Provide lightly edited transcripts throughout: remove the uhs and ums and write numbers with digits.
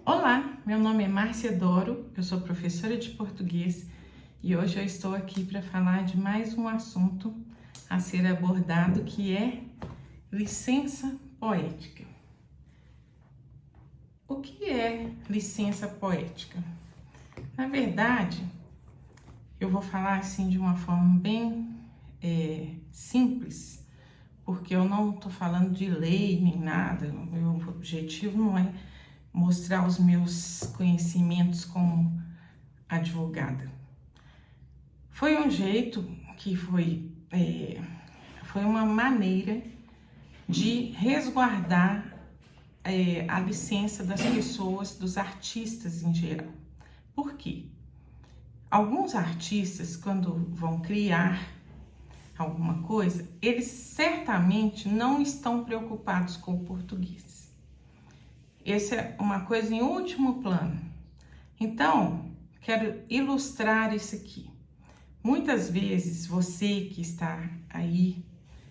Olá, meu nome é Márcia Doro, eu sou professora de português e hoje eu estou aqui para falar de mais um assunto a ser abordado, que é licença poética. O que é licença poética? Na verdade, eu vou falar assim de uma forma bem simples, porque eu não estou falando de lei nem nada. O meu objetivo não é mostrar os meus conhecimentos como advogada. Foi um jeito que foi uma maneira de resguardar a licença das pessoas, dos artistas em geral. Por quê? Alguns artistas, quando vão criar alguma coisa, eles certamente não estão preocupados com o português. Essa é uma coisa em último plano. Então, quero ilustrar isso aqui. Muitas vezes você que está aí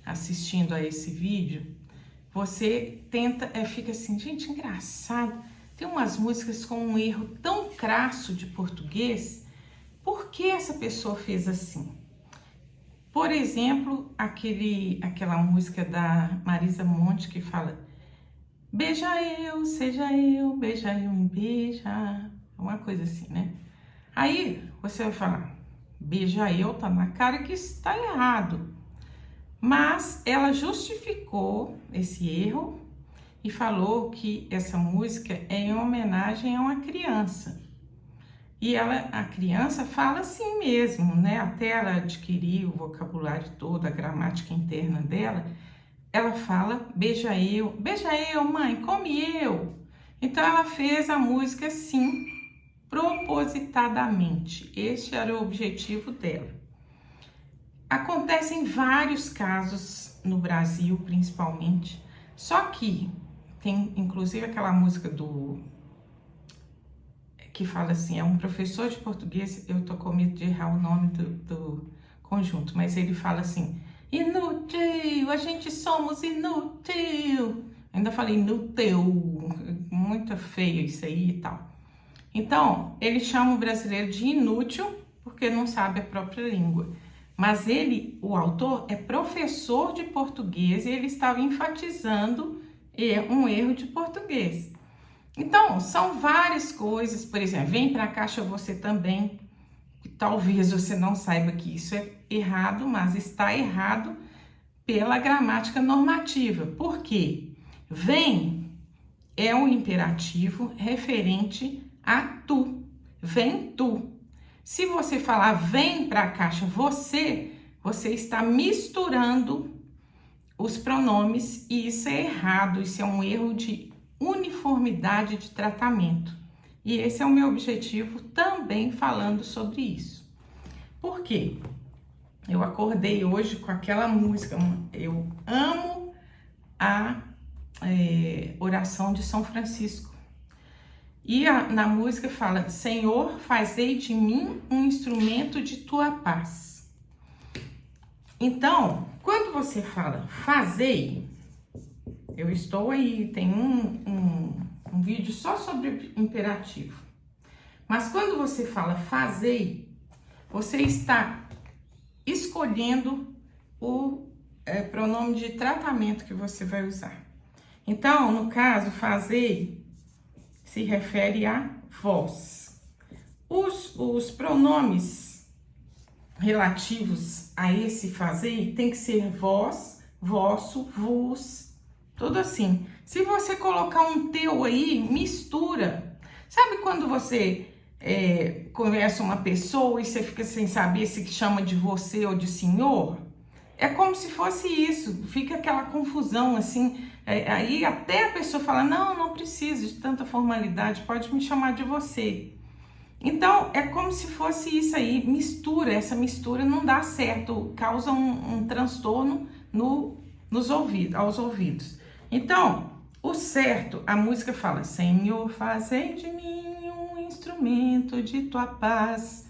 assistindo a esse vídeo, você fica assim, gente, engraçado, tem umas músicas com um erro tão crasso de português, por que essa pessoa fez assim? Por exemplo, aquela música da Marisa Monte que fala: beija eu, seja eu, beija eu, me beija, uma coisa assim, né? Aí você vai falar, beija eu, tá na cara que está errado. Mas ela justificou esse erro e falou que essa música é em homenagem a uma criança. E a criança fala assim mesmo, né? Até ela adquirir o vocabulário todo, a gramática interna dela, ela fala, beija eu, mãe, come eu. Então ela fez a música assim, propositadamente. Este era o objetivo dela. Acontecem vários casos no Brasil, principalmente, só que tem inclusive aquela música que fala assim, é um professor de português, eu tô com medo de errar o nome do conjunto, mas ele fala assim, inútil, a gente somos inútil. Ainda falei inútil, muito feio isso aí e tal. Então, ele chama o brasileiro de inútil porque não sabe a própria língua. Mas o autor, é professor de português e ele estava enfatizando um erro de português. Então, são várias coisas, por exemplo, vem pra caixa você também. Talvez você não saiba que isso é errado, mas está errado pela gramática normativa. Por quê? Vem é um imperativo referente a tu. Vem tu. Se você falar vem para a caixa você está misturando os pronomes e isso é errado, isso é um erro de uniformidade de tratamento. E esse é o meu objetivo também falando sobre isso. Por quê? Eu acordei hoje com aquela música, eu amo a oração de São Francisco. E na música fala, Senhor, fazei de mim um instrumento de tua paz. Então, quando você fala fazei, eu estou aí, tem um vídeo só sobre imperativo. Mas quando você fala fazei, você está escolhendo o pronome de tratamento que você vai usar. Então, no caso, fazei se refere a vós. Os pronomes relativos a esse fazer tem que ser vós, vosso, vos, tudo assim. Se você colocar um teu aí, mistura. Sabe quando você conhece uma pessoa e você fica sem saber se chama de você ou de senhor? É como se fosse isso, fica aquela confusão assim, aí até a pessoa fala, não precisa de tanta formalidade, pode me chamar de você. Então, é como se fosse isso aí, essa mistura não dá certo, causa um transtorno aos ouvidos. Então, o certo, a música fala, Senhor, fazei de mim um instrumento de tua paz.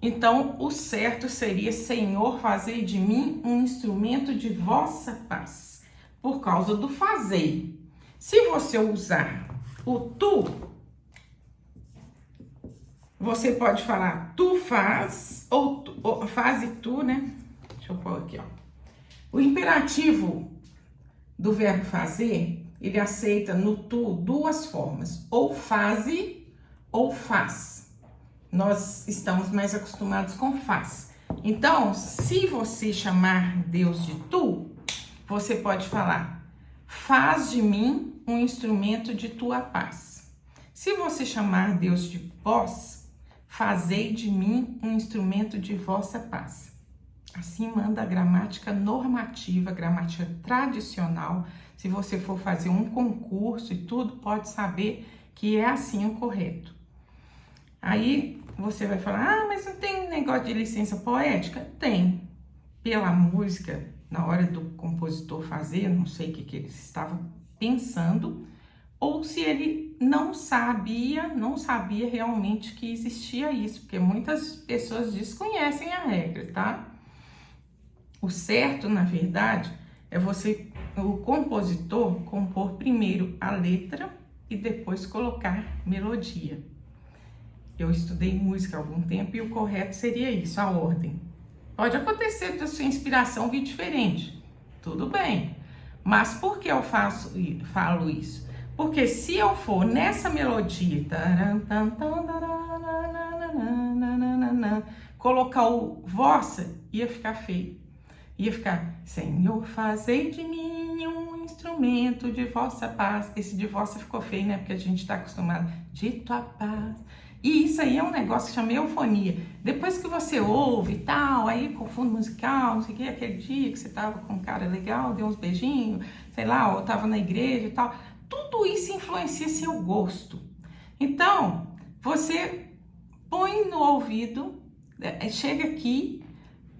Então, o certo seria, Senhor, fazei de mim um instrumento de vossa paz, por causa do fazei. Se você usar o tu, Você pode falar tu faz, ou faz e tu, né? Deixa eu pôr aqui, ó. O imperativo do verbo fazer, ele aceita no tu duas formas, ou faze ou faz. Nós estamos mais acostumados com faz. Então, se você chamar Deus de tu, você pode falar, faz de mim um instrumento de tua paz. Se você chamar Deus de vós, fazei de mim um instrumento de vossa paz. Assim manda a gramática normativa, a gramática tradicional. Se você for fazer um concurso e tudo, pode saber que é assim o correto. Aí você vai falar, mas não tem negócio de licença poética? Tem. Pela música, na hora do compositor fazer, não sei o que ele estava pensando, ou se ele não sabia realmente que existia isso, porque muitas pessoas desconhecem a regra, tá? O certo, na verdade, é o compositor, compor primeiro a letra e depois colocar melodia. Eu estudei música há algum tempo e o correto seria isso, a ordem. Pode acontecer da sua inspiração vir diferente, tudo bem. Mas por que eu falo isso? Porque se eu for nessa melodia, colocar o vossa, ia ficar feio. Ia ficar, Senhor, fazei de mim um instrumento de vossa paz. Esse de vossa ficou feio, né? Porque a gente está acostumado, de tua paz. E isso aí é um negócio que chama eufonia. Depois que você ouve e tal, aí com fundo musical, não sei o que, aquele dia que você tava com um cara legal, deu uns beijinhos, sei lá, ou tava na igreja e tal, tudo isso influencia seu gosto. Então, você põe no ouvido, chega aqui,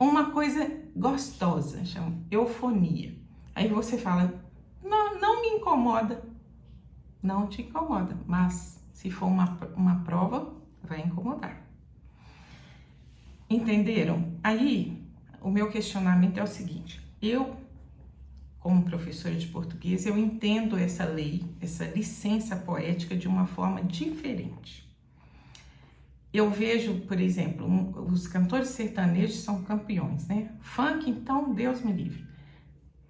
uma coisa gostosa, chama eufonia. Aí você fala, não me incomoda, não te incomoda, mas se for uma prova, vai incomodar. Entenderam? Aí, o meu questionamento é o seguinte, eu, como professora de português, eu entendo essa lei, essa licença poética de uma forma diferente. Eu vejo, por exemplo, os cantores sertanejos são campeões, né? Funk, então, Deus me livre.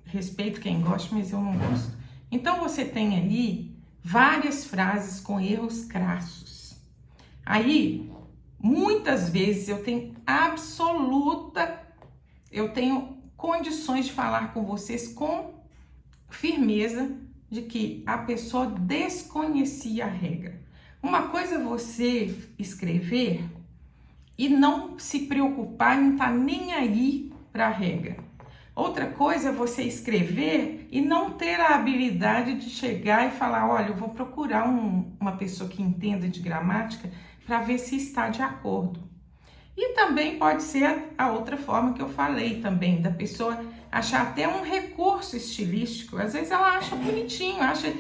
Respeito quem gosta, mas eu não gosto. Então, você tem ali várias frases com erros crassos. Aí, muitas vezes, eu tenho condições de falar com vocês com firmeza de que a pessoa desconhecia a regra. Uma coisa é você escrever e não se preocupar em estar nem aí para a regra. Outra coisa é você escrever e não ter a habilidade de chegar e falar, olha, eu vou procurar uma pessoa que entenda de gramática para ver se está de acordo. E também pode ser a outra forma que eu falei também, da pessoa achar até um recurso estilístico. Às vezes ela acha bonitinho, acha,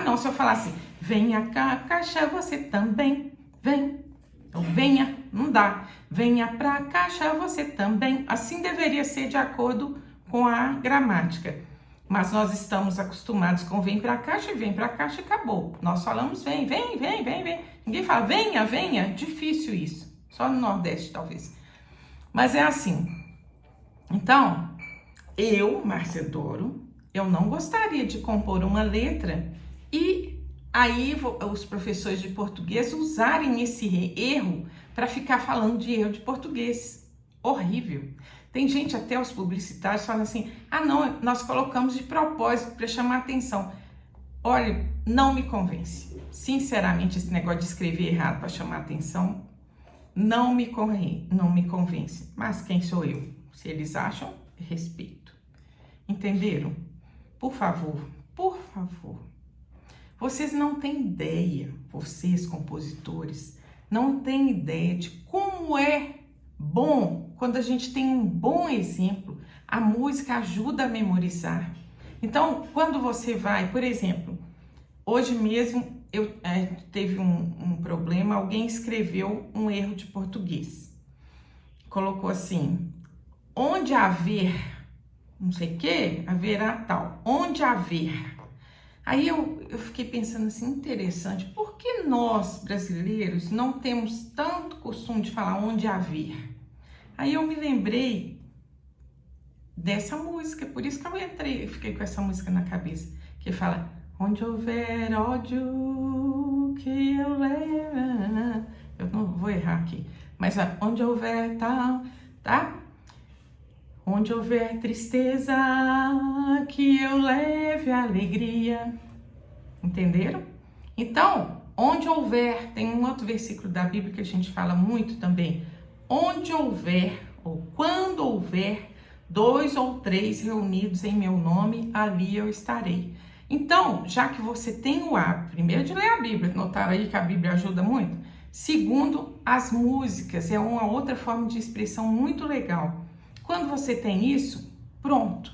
não, se eu falar assim, venha cá, caixa, você também, vem. Então, venha, não dá. Venha pra caixa, você também. Assim deveria ser de acordo com a gramática. Mas nós estamos acostumados com vem pra caixa e acabou. Nós falamos vem. Ninguém fala venha, difícil isso. Só no Nordeste, talvez. Mas é assim. Então, eu, Márcia Doro, eu não gostaria de compor uma letra e aí os professores de português usarem esse erro para ficar falando de erro de português. Horrível. Tem gente, até os publicitários, falam assim, não, nós colocamos de propósito para chamar atenção. Olha, não me convence. Sinceramente, esse negócio de escrever errado para chamar atenção não me convence. Mas quem sou eu? Se eles acham, respeito. Entenderam? Por favor. Vocês não têm ideia, vocês compositores, não têm ideia de como é bom quando a gente tem um bom exemplo. A música ajuda a memorizar. Então, quando você vai, por exemplo, hoje mesmo teve um problema, alguém escreveu um erro de português. Colocou assim, onde haver, não sei o que, haverá tal, onde haver. Aí eu eu fiquei pensando assim, interessante, por que nós, brasileiros, não temos tanto costume de falar onde haver? Aí eu me lembrei dessa música, por isso que eu fiquei com essa música na cabeça, que fala, onde houver ódio, que eu leve... Eu não vou errar aqui, mas onde houver tal, tá? Onde houver tristeza, que eu leve alegria. Entenderam? Então, onde houver, tem um outro versículo da Bíblia que a gente fala muito também. Onde houver, ou quando houver, 2 ou 3 reunidos em meu nome, ali eu estarei. Então, já que você tem o hábito, primeiro de ler a Bíblia, notaram aí que a Bíblia ajuda muito? Segundo, as músicas, é uma outra forma de expressão muito legal. Quando você tem isso, pronto.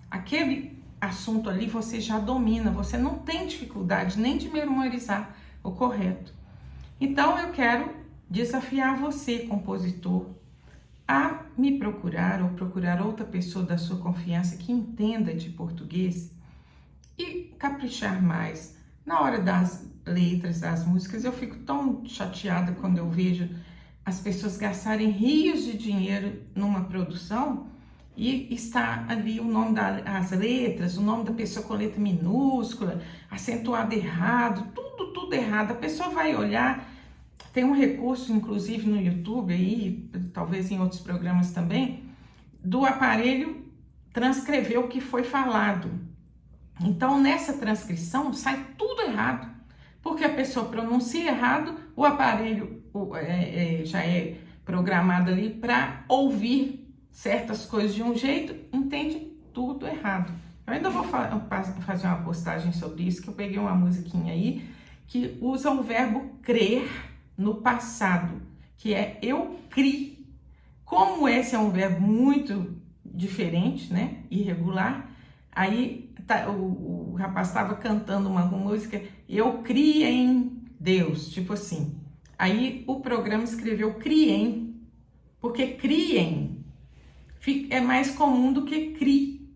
Aquele assunto ali você já domina, você não tem dificuldade nem de memorizar o correto. Então eu quero desafiar você, compositor, a me procurar ou procurar outra pessoa da sua confiança que entenda de português e caprichar mais. Na hora das letras, das músicas, eu fico tão chateada quando eu vejo as pessoas gastarem rios de dinheiro numa produção e está ali o nome das letras, o nome da pessoa com letra minúscula, acentuado errado, tudo errado. A pessoa vai olhar, tem um recurso, inclusive no YouTube aí, talvez em outros programas também, do aparelho transcrever o que foi falado. Então, nessa transcrição, sai tudo errado, porque a pessoa pronuncia errado, o aparelho já é programado ali para ouvir certas coisas de um jeito, entende tudo errado. Eu ainda vou fazer uma postagem sobre isso, que eu peguei uma musiquinha aí, que usa o verbo crer no passado, que é eu criei. Como esse é um verbo muito diferente, né, irregular, aí o rapaz estava cantando uma música, eu criei em Deus, tipo assim. Aí o programa escreveu criem, porque criem é mais comum do que cri.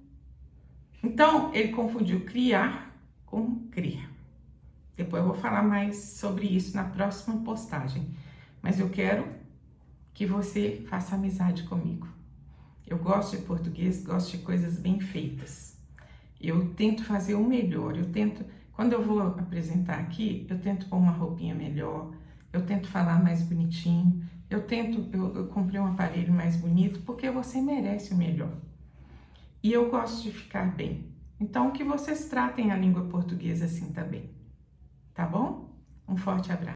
Então, ele confundiu criar com crer. Depois eu vou falar mais sobre isso na próxima postagem. Mas eu quero que você faça amizade comigo. Eu gosto de português, gosto de coisas bem feitas. Eu tento fazer o melhor, quando eu vou apresentar aqui, eu tento pôr uma roupinha melhor, eu tento falar mais bonitinho, eu comprei um aparelho mais bonito, porque você merece o melhor. E eu gosto de ficar bem. Então, que vocês tratem a língua portuguesa assim também. Tá bom? Um forte abraço.